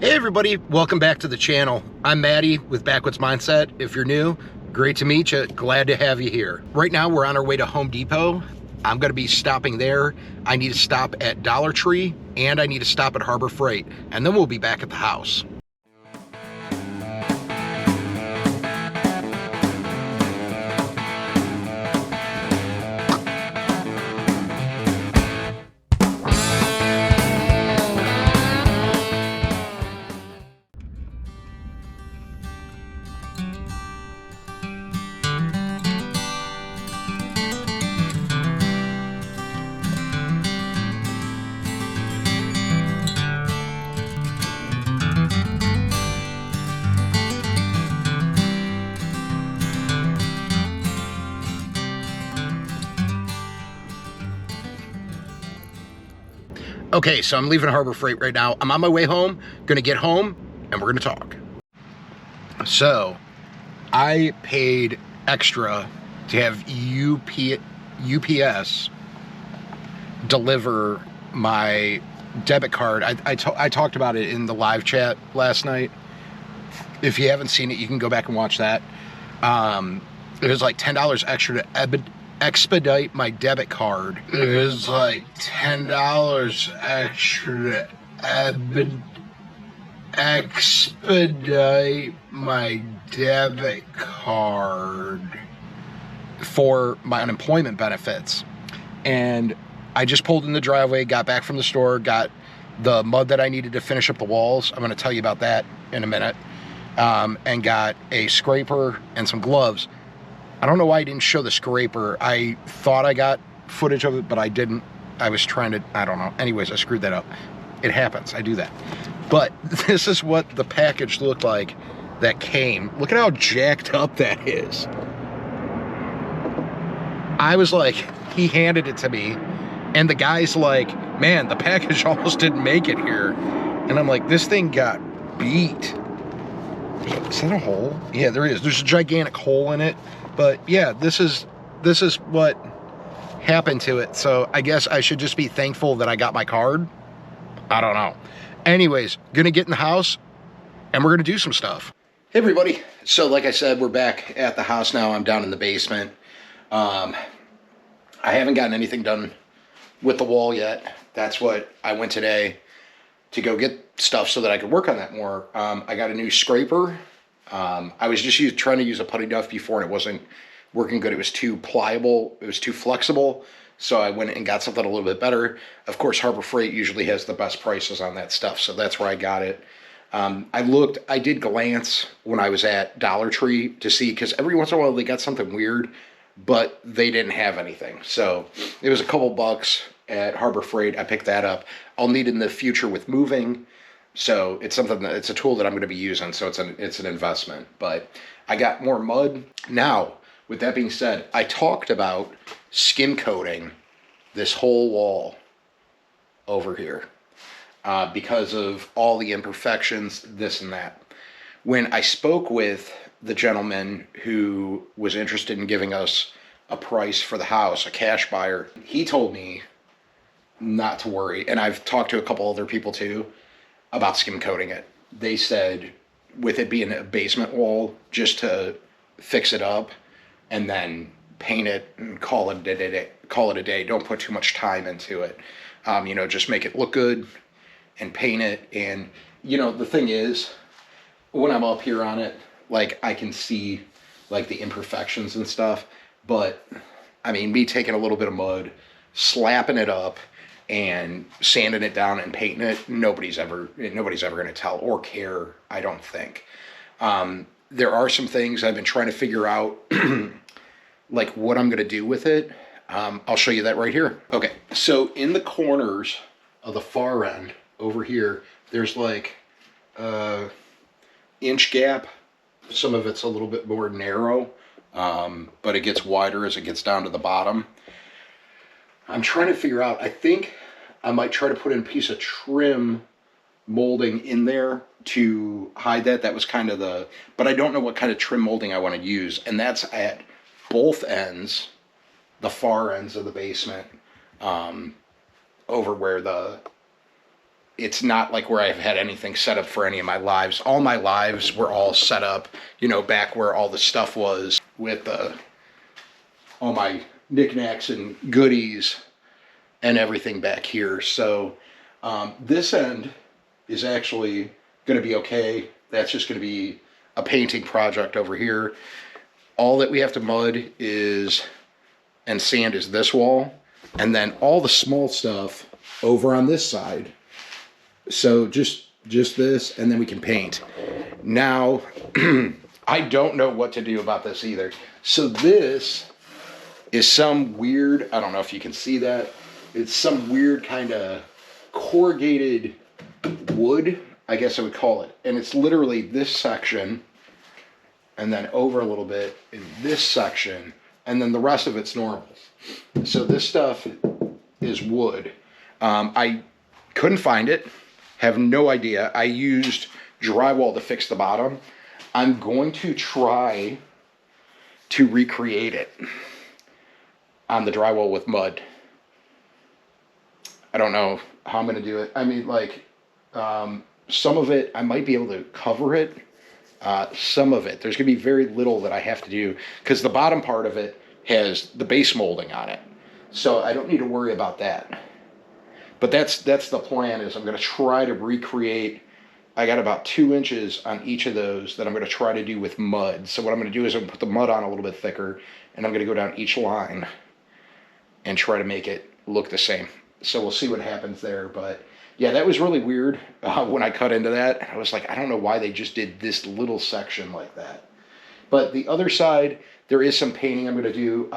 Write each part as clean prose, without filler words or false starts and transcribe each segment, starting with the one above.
Hey everybody, welcome back to the channel. I'm Maddie with Backwoods Mindset. If you're new, great to meet you. Glad to have you here. Right now we're on our way to Home Depot. I'm gonna be stopping there. I need to stop at Dollar Tree and I need to stop at Harbor Freight, and then we'll be back at the house. Okay, so I'm leaving Harbor Freight right now. I'm on my way home, gonna get home, and we're gonna talk. So, I paid extra to have UPS deliver my debit card. I talked about it in the live chat last night. If you haven't seen it, you can go back and watch that. It was like $10 extra to expedite my debit card. It was like $10 extra to expedite my debit card for my unemployment benefits. And I just pulled in the driveway, got back from the store, got the mud that I needed to finish up the walls. I'm going to tell you about that in a minute. And got a scraper and some gloves. I don't know why I didn't show the scraper. I thought I got footage of it, but I didn't. I was trying to, I don't know. Anyways, I screwed that up. It happens. I do that. But this is what the package looked like that came. Look at how jacked up that is. I was like, he handed it to me, and the guy's like, man, the package almost didn't make it here. And I'm like, this thing got beat. Is that a hole? Yeah, there is. There's a gigantic hole in it. But yeah, this is what happened to it. So I guess I should just be thankful that I got my card. I don't know. Anyways, gonna get in the house and we're gonna do some stuff. Hey everybody. So like I said, we're back at the house now. I'm down in the basement. I haven't gotten anything done with the wall yet. That's what I went today to go get stuff so that I could work on that more. I got a new scraper. I was just trying to use a putty duff before and it wasn't working good. It was too pliable. It was too flexible. So I went and got something a little bit better. Of course, Harbor Freight usually has the best prices on that stuff. So that's where I got it. I did glance when I was at Dollar Tree to see, because every once in a while they got something weird, but they didn't have anything. So it was a couple bucks at Harbor Freight. I picked that up. I'll need it in the future with moving. So it's something that, it's a tool that I'm going to be using. So it's an investment, but I got more mud. Now, with that being said, I talked about skim coating this whole wall over here because of all the imperfections, this and that. When I spoke with the gentleman who was interested in giving us a price for the house, a cash buyer, he told me not to worry. And I've talked to a couple other people too about skim coating it. They said with it being a basement wall, just to fix it up and then paint it and call it a day. Don't put too much time into it. Just make it look good and paint it. And the thing is, when I'm up here on it, like I can see like the imperfections and stuff, but I mean, me taking a little bit of mud, slapping it up and sanding it down and painting it, nobody's ever going to tell or care, I don't think. There are some things I've been trying to figure out, like what I'm going to do with it. I'll show you that right here. Okay, so in the corners of the far end over here, there's like inch gap. Some of it's a little bit more narrow, but it gets wider as it gets down to the bottom. I'm trying to figure out, I think I might try to put in a piece of trim molding in there to hide that. That was kind of but I don't know what kind of trim molding I want to use. And that's at both ends, the far ends of the basement, over where it's not like where I've had anything set up for any of my lives. All my lives were all set up, you know, back where all the stuff was with all my knickknacks and goodies and everything back here. So this end is actually going to be okay. That's just going to be a painting project over here. All that we have to mud is and sand is this wall, and then all the small stuff over on this side. So just this, and then we can paint. Now, I don't know what to do about this either. So this is some weird, I don't know if you can see that, it's some weird kind of corrugated wood, I guess I would call it. And it's literally this section, and then over a little bit in this section, and then the rest of it's normal. So this stuff is wood. I couldn't find it, have no idea. I used drywall to fix the bottom. I'm going to try to recreate it on the drywall with mud. I don't know how I'm going to do it. I mean, like, some of it, I might be able to cover it. Some of it, there's going to be very little that I have to do because the bottom part of it has the base molding on it. So I don't need to worry about that. But that's the plan, is I'm going to try to recreate. I got about 2 inches on each of those that I'm going to try to do with mud. So what I'm going to do is I'm going to put the mud on a little bit thicker, and I'm going to go down each line and try to make it look the same. So we'll see what happens there. But yeah, that was really weird when I cut into that. I was like, I don't know why they just did this little section like that. But the other side, there is some painting I'm going to do.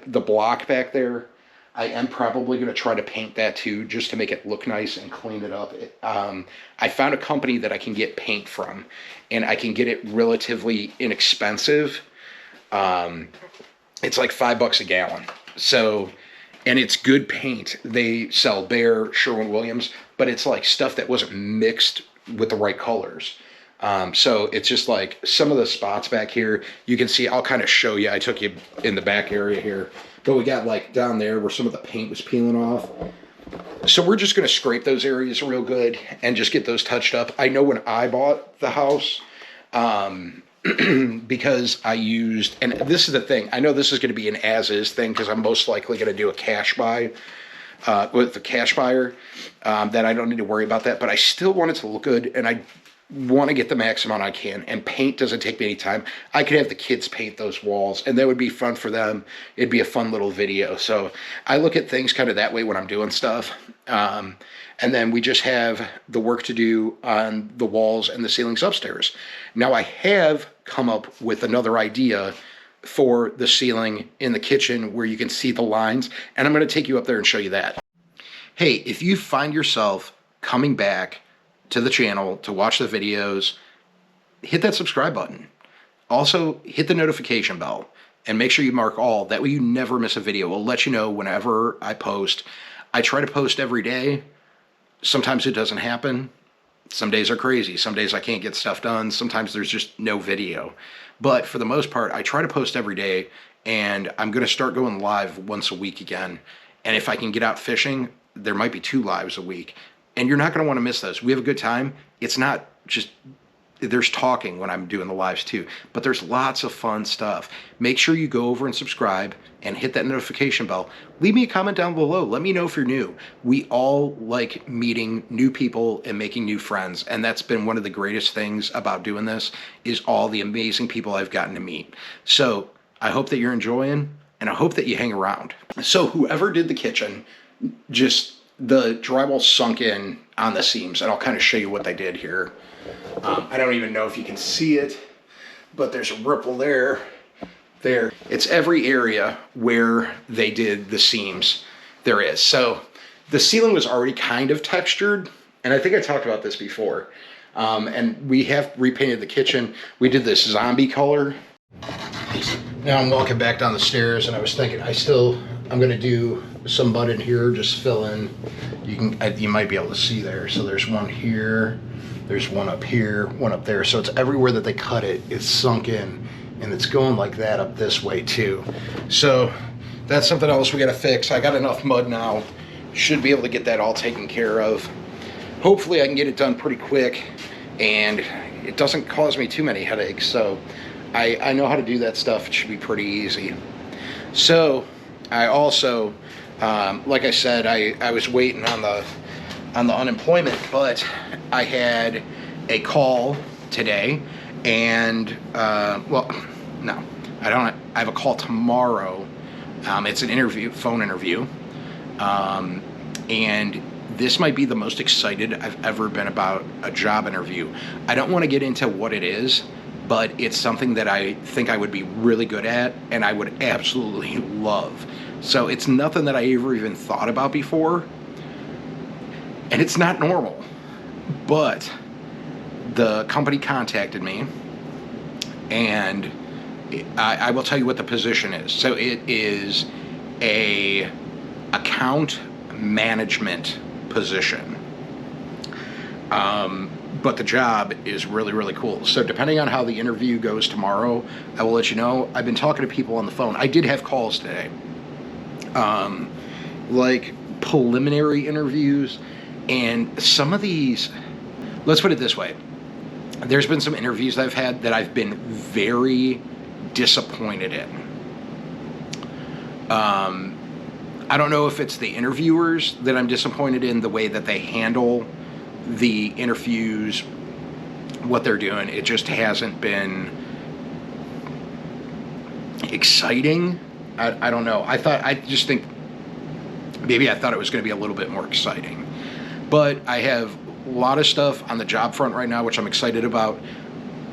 The block back there, I am probably going to try to paint that too, just to make it look nice and clean it up. I found a company that I can get paint from, and I can get it relatively inexpensive. It's like $5 a gallon. So, and it's good paint. They sell Behr, Sherwin-Williams, but it's like stuff that wasn't mixed with the right colors. So it's just like some of the spots back here, you can see, I'll kind of show you. I took you in the back area here, but we got like down there where some of the paint was peeling off. So we're just going to scrape those areas real good and just get those touched up. I know when I bought the house, because I used, and this is the thing, I know this is going to be an as-is thing because I'm most likely going to do a cash buy with the cash buyer, that I don't need to worry about that, but I still want it to look good, and I want to get the maximum I can, and paint doesn't take me any time. I could have the kids paint those walls, and that would be fun for them. It'd be a fun little video. So I look at things kind of that way when I'm doing stuff. And then we just have the work to do on the walls and the ceilings upstairs. Now I have come up with another idea for the ceiling in the kitchen where you can see the lines, and I'm going to take you up there and show you that. Hey, if you find yourself coming back to the channel to watch the videos, hit that subscribe button. Also, hit the notification bell and make sure you mark all. That way you never miss a video. We'll let you know whenever I post. I try to post every day. Sometimes it doesn't happen. Some days are crazy. Some days I can't get stuff done. Sometimes there's just no video. But for the most part, I try to post every day, and I'm going to start going live once a week again. And if I can get out fishing, there might be 2 lives a week. And you're not going to want to miss those. We have a good time. It's not just, there's talking when I'm doing the lives too, but there's lots of fun stuff. Make sure you go over and subscribe and hit that notification bell. Leave me a comment down below. Let me know if you're new. We all like meeting new people and making new friends. And that's been one of the greatest things about doing this, is all the amazing people I've gotten to meet. So I hope that you're enjoying, and I hope that you hang around. So whoever did the kitchen, just the drywall sunk in on the seams, and I'll kind of show you what they did here. I don't even know if you can see it, but there's a ripple there. It's every area where they did the seams there is. So the ceiling was already kind of textured, and I think I talked about this before. And we have repainted the kitchen. We did this zombie color. Now I'm walking back down the stairs, and I was thinking I'm gonna do some mud in here, just fill in. You might be able to see there. So there's one here, there's one up here, one up there. So it's everywhere that they cut it, it's sunk in, and it's going like that up this way too. So that's something else we gotta fix. I got enough mud now, should be able to get that all taken care of. hopefully I can get it done pretty quick and it doesn't cause me too many headaches. So I know how to do that stuff. It should be pretty easy. So I also, like I said, I was waiting on the unemployment, but I had a call today, and well, no, I don't. I have a call tomorrow. It's an interview, phone interview, and this might be the most excited I've ever been about a job interview. I don't want to get into what it is, but it's something that I think I would be really good at, and I would absolutely love. So it's nothing that I ever even thought about before, and it's not normal, but the company contacted me, and I will tell you what the position is. So it is a account management position, but the job is really, really cool. So depending on how the interview goes tomorrow, I will let you know. I've been talking to people on the phone. I did have calls today, like preliminary interviews, and some of these, let's put it this way, there's been some interviews I've had that I've been very disappointed in. I don't know if it's the interviewers that I'm disappointed in, the way that they handle the interviews, what they're doing. It just hasn't been exciting. I don't know. I just think maybe I thought it was going to be a little bit more exciting. But I have a lot of stuff on the job front right now, which I'm excited about.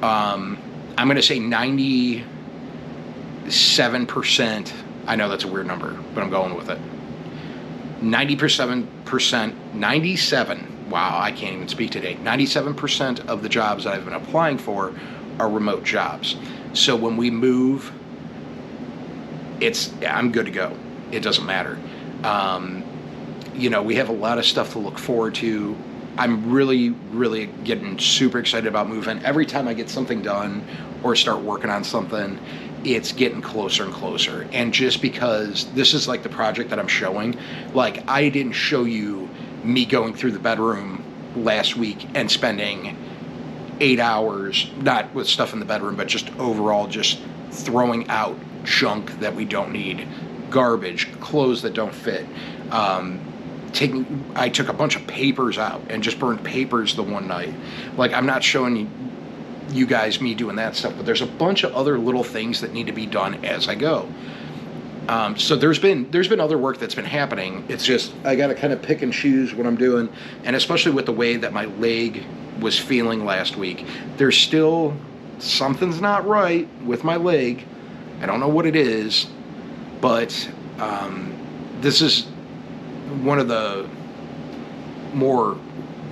I'm going to say 97%. I know that's a weird number, but I'm going with it. 97%, wow, I can't even speak today. 97% of the jobs that I've been applying for are remote jobs. So when we move, I'm good to go. It doesn't matter. We have a lot of stuff to look forward to. I'm really, really getting super excited about moving. Every time I get something done or start working on something, it's getting closer and closer. And just because this is like the project that I'm showing, like I didn't show you me going through the bedroom last week and spending 8 hours, not with stuff in the bedroom, but just overall just throwing out junk that we don't need, garbage, clothes that don't fit. I took a bunch of papers out and just burned papers the one night. Like, I'm not showing you guys me doing that stuff, but there's a bunch of other little things that need to be done as I go. So there's been other work that's been happening. It's just I got to kind of pick and choose what I'm doing, and especially with the way that my leg was feeling last week, there's still something's not right with my leg. I don't know what it is, but this is one of the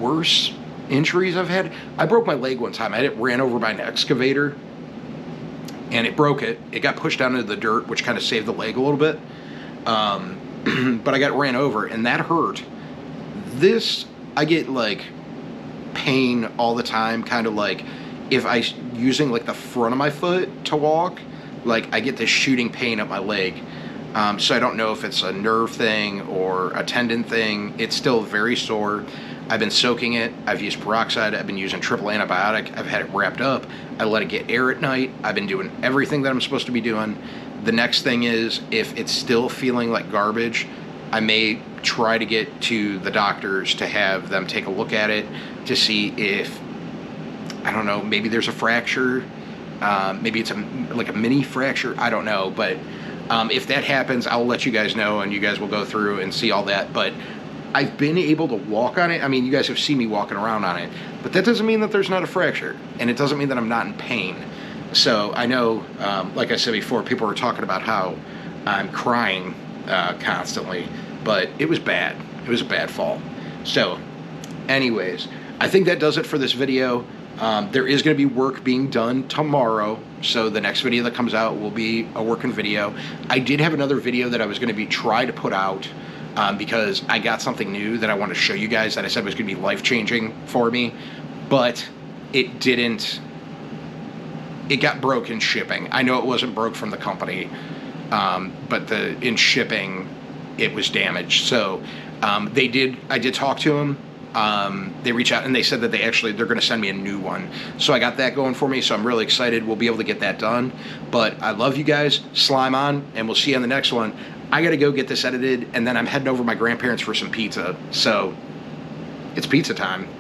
worse injuries I've had. I broke my leg one time. I ran over by an excavator and it broke it. It got pushed down into the dirt, which kind of saved the leg a little bit. But I got ran over and that hurt. I get like pain all the time, kind of like if I using like the front of my foot to walk, like I get this shooting pain up my leg. So I don't know if it's a nerve thing or a tendon thing. It's still very sore. I've been soaking it. I've used peroxide. I've been using triple antibiotic. I've had it wrapped up. I let it get air at night. I've been doing everything that I'm supposed to be doing. The next thing is, if it's still feeling like garbage, I may try to get to the doctors to have them take a look at it to see if, I don't know, maybe there's a fracture. Maybe it's like a mini fracture. I don't know. But if that happens, I'll let you guys know, and you guys will go through and see all that. But I've been able to walk on it. I mean, you guys have seen me walking around on it, but that doesn't mean that there's not a fracture, and it doesn't mean that I'm not in pain. So I know, like I said before, people were talking about how I'm crying constantly, but it was bad. It was a bad fall. So anyways, I think that does it for this video. There is going to be work being done tomorrow, so the next video that comes out will be a working video. I did have another video that I was going to try to put out because I got something new that I want to show you guys that I said was going to be life-changing for me, but it didn't. It got broke in shipping. I know it wasn't broke from the company, but in shipping, it was damaged. So I did talk to them. they reach out and they said that they're going to send me a new one. So I got that going for me. So I'm really excited. We'll be able to get that done. But I love you guys. Slime on, and we'll see you on the next one. I got to go get this edited, and then I'm heading over to my grandparents for some pizza. So it's pizza time.